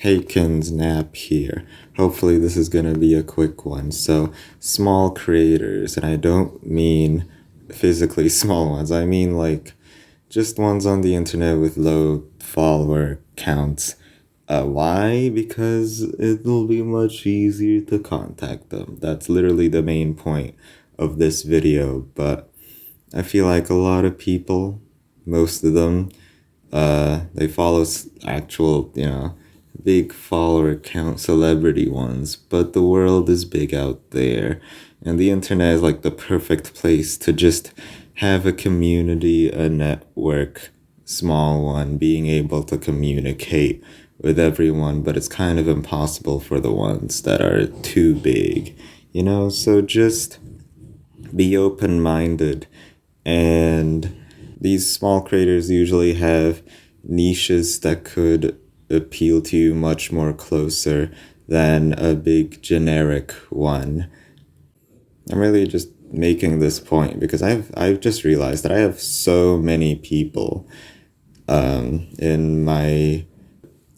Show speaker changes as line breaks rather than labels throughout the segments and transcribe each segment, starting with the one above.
Haken's nap here. Hopefully this is gonna be a quick one. So, small creators, and I don't mean physically small ones. I mean like just ones on the internet with low follower counts. Why? Because it'll be much easier to contact them. That's literally the main point of this video. But I feel like a lot of people, most of them, they follow actual, big follower count celebrity ones. But the world is big out there, and the internet is like the perfect place to just have a community, a network, small one, being able to communicate with everyone, but it's kind of impossible for the ones that are too big, So just be open-minded, and these small creators usually have niches that could appeal to you much more closer than a big generic one. I'm really just making this point because I've just realized that I have so many people in my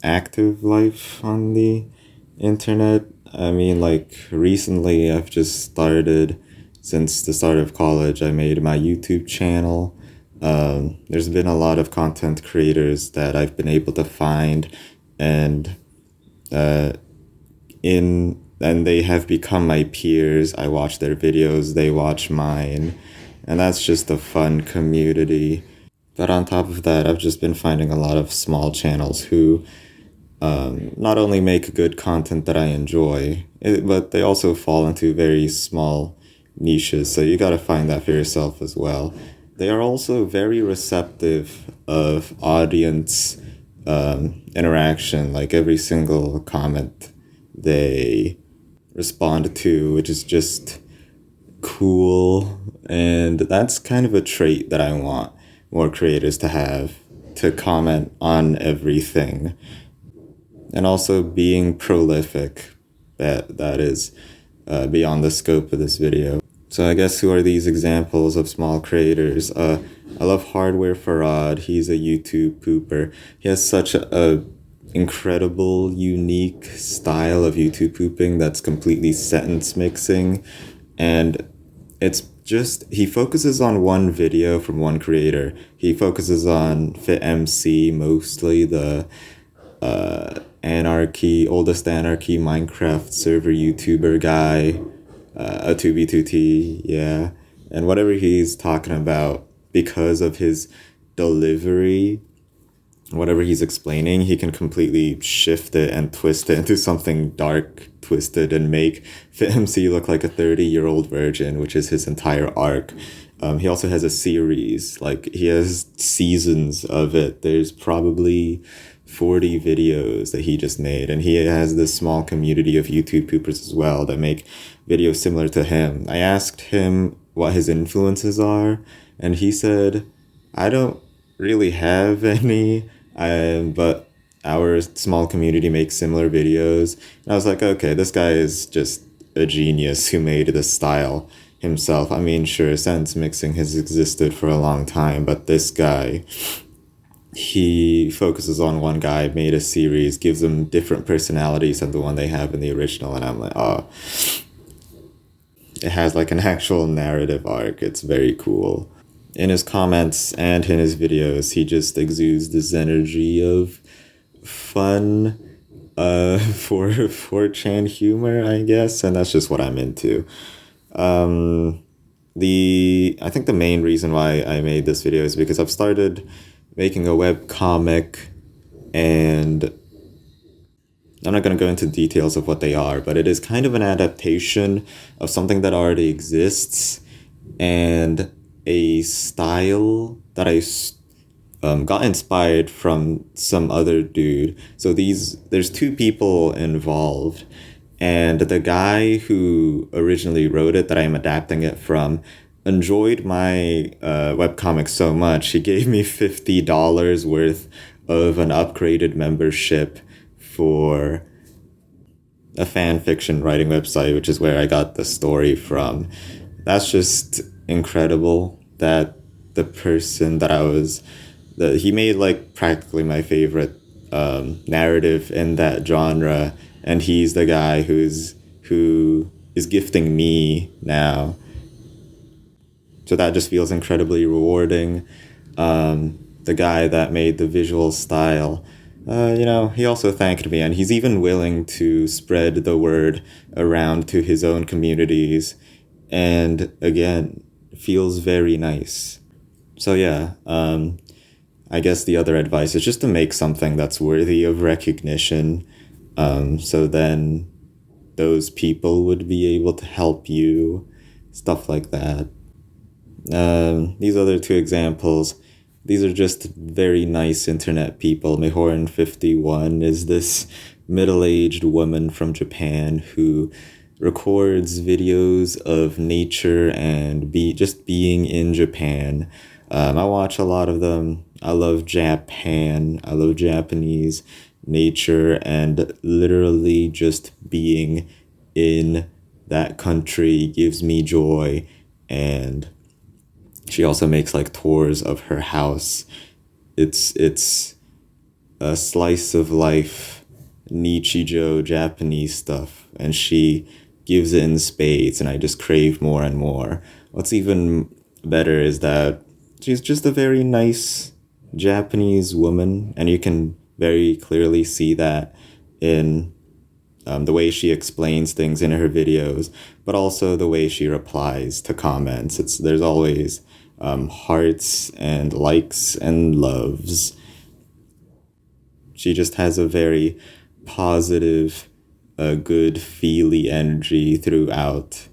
active life on the internet. I mean, like recently I've just started, since the start of college, I made my YouTube channel. There's been a lot of content creators that I've been able to find, and they have become my peers. I watch their videos, they watch mine, and that's just a fun community. But on top of that, I've just been finding a lot of small channels who not only make good content that I enjoy, but they also fall into very small niches, so you gotta find that for yourself as well. They are also very receptive of audience interaction, like every single comment they respond to, which is just cool, and that's kind of a trait that I want more creators to have, to comment on everything. And also being prolific, that is beyond the scope of this video. So I guess who are these examples of small creators? I love Hardware Farad. He's a YouTube pooper. He has such a incredible, unique style of YouTube pooping that's completely sentence mixing, and it's just, he focuses on one video from one creator. He focuses on FitMC, mostly the oldest anarchy Minecraft server YouTuber guy, a 2b2t, yeah. And whatever he's talking about, because of his delivery, whatever he's explaining, he can completely shift it and twist it into something dark, twisted, and make FitMC look like a 30-year-old virgin, which is his entire arc. He also has a series, like he has seasons of it. There's probably 40 videos that he just made, and he has this small community of YouTube poopers as well that make videos similar to him. I asked him what his influences are, and he said, I don't really have any, but our small community makes similar videos. And I was like, okay, this guy is just a genius who made this style himself. I mean, sure, sentence mixing has existed for a long time, but this guy, he focuses on one guy, made a series, gives them different personalities than the one they have in the original, and I'm like, oh, it has like an actual narrative arc. It's very cool. In his comments and in his videos, he just exudes this energy of fun, for 4chan humor, I guess, and that's just what I'm into. I think the main reason why I made this video is because I've started making a web comic, and I'm not going to go into details of what they are, but it is kind of an adaptation of something that already exists, and a style that I got inspired from some other dude. So there's two people involved, and the guy who originally wrote it, that I'm adapting it from, enjoyed my webcomic so much, he gave me $50 worth of an upgraded membership for a fan fiction writing website, which is where I got the story from. That's just incredible that the person that he made like practically my favorite narrative in that genre, and he's the guy who is gifting me now. So that just feels incredibly rewarding. The guy that made the visual style, he also thanked me, and he's even willing to spread the word around to his own communities. And again, feels very nice. So yeah, I guess the other advice is just to make something that's worthy of recognition. So then those people would be able to help you, stuff like that. These other two examples, these are just very nice internet people. Mihorn51 is this middle-aged woman from Japan who records videos of nature and just being in Japan. I watch a lot of them. I love Japan. I love Japanese nature and literally just being in that country gives me joy. And she also makes like tours of her house. It's a slice of life Nichijou Japanese stuff, and she gives it in spades, and I just crave more and more. What's even better is that she's just a very nice Japanese woman, and you can very clearly see that in the way she explains things in her videos, but also the way she replies to comments. There's always hearts and likes and loves. She just has a very positive, good, feely energy throughout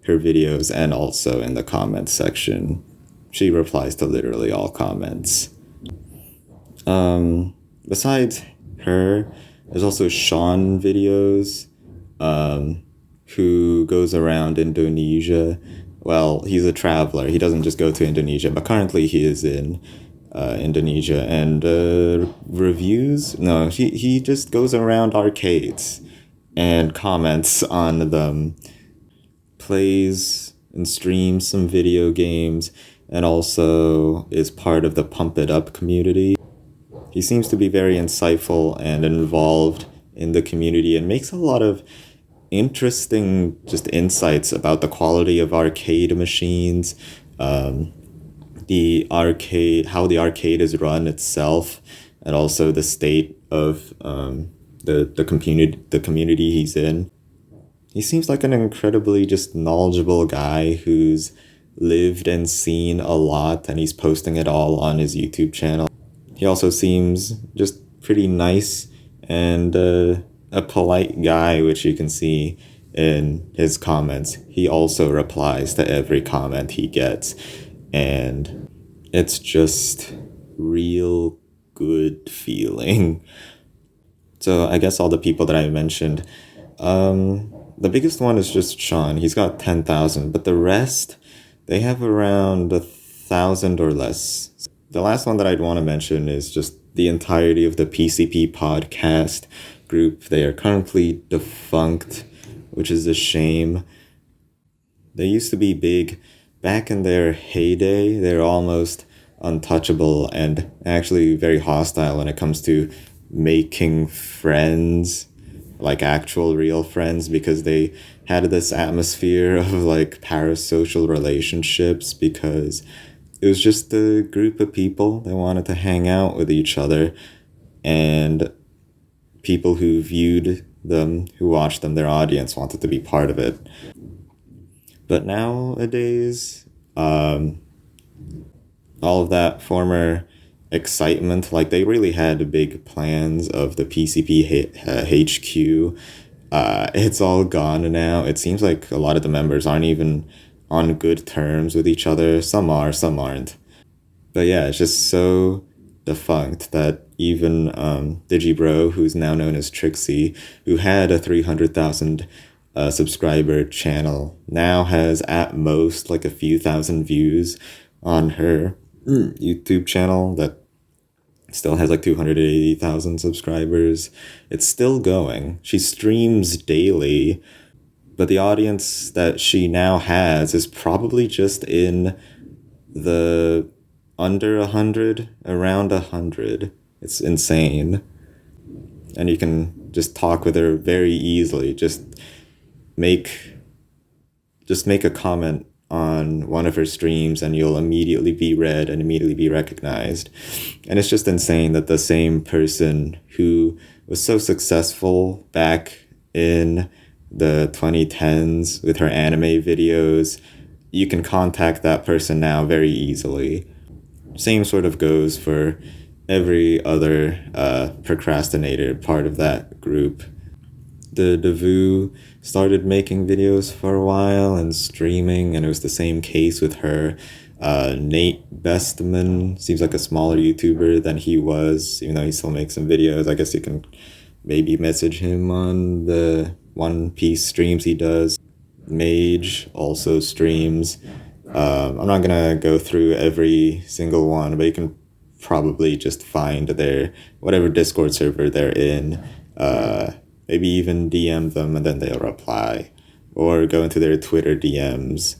her videos and also in the comments section. She replies to literally all comments. Besides her, there's also Sean videos, who goes around Indonesia. Well, he's a traveler. He doesn't just go to Indonesia, but currently he is in Indonesia. And reviews? No, he just goes around arcades and comments on them, plays and streams some video games, and also is part of the Pump It Up community. He seems to be very insightful and involved in the community and makes a lot of interesting just insights about the quality of arcade machines, the arcade, how the arcade is run itself, and also the state of the community he's in. He seems like an incredibly just knowledgeable guy who's lived and seen a lot, and he's posting it all on his YouTube channel. He also seems just pretty nice and a polite guy, which you can see in his comments. He also replies to every comment he gets, and it's just real good feeling. So I guess all the people that I mentioned, the biggest one is just Sean. He's got 10,000, but the rest, they have around 1,000 or less. The last one that I'd want to mention is just the entirety of the PCP podcast group. They are currently defunct, which is a shame. They used to be big back in their heyday. They're almost untouchable and actually very hostile when it comes to making friends, like actual real friends, because they had this atmosphere of like parasocial relationships, because it was just a group of people that wanted to hang out with each other, and people who viewed them, who watched them, their audience wanted to be part of it. But nowadays, all of that former excitement, like they really had big plans of the PCP HQ. It's all gone now. It seems like a lot of the members aren't even on good terms with each other. Some are, some aren't. But yeah, it's just so defunct that even Digibro, who's now known as Trixie, who had a 300,000 subscriber channel, now has at most like a few thousand views on her YouTube channel that still has like 280,000 subscribers. It's still going. She streams daily, but the audience that she now has is probably just in the under 100, around 100. It's insane. and you can just talk with her very easily. Make just make a comment on one of her streams and you'll immediately be read and immediately be recognized. And it's just insane that the same person who was so successful back in the 2010s with her anime videos, you can contact that person now very easily. Same sort of goes for every other procrastinator part of that group. The Devu started making videos for a while and streaming, and it was the same case with her. Nate Bestman seems like a smaller YouTuber than he was, even though he still makes some videos. I guess you can maybe message him on the One Piece streams he does. Mage also streams. I'm not gonna go through every single one, but you can probably just find their whatever Discord server they're in. Maybe even DM them and then they'll reply, or go into their Twitter DMs.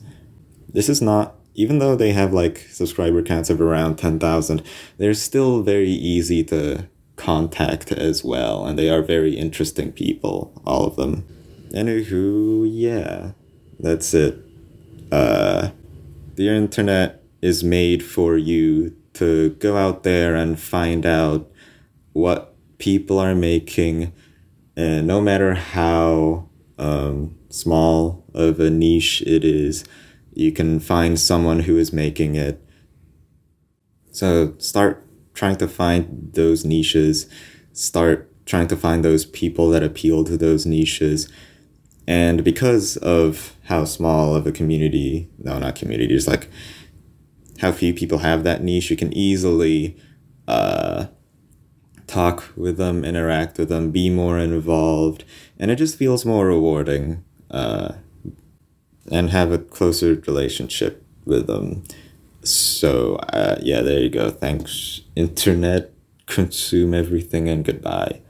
This is not, even though they have like subscriber counts of around 10,000, they're still very easy to contact as well, and they are very interesting people, all of them. Anywho, yeah, that's it. The internet is made for you to go out there and find out what people are making, and no matter how small of a niche it is, you can find someone who is making it. So start trying to find those niches, start trying to find those people that appeal to those niches. And because of how small of a community, no, not community, just like how few people have that niche, you can easily talk with them, interact with them, be more involved, and it just feels more rewarding, and have a closer relationship with them. So, yeah, there you go. Thanks, internet. Consume everything and goodbye.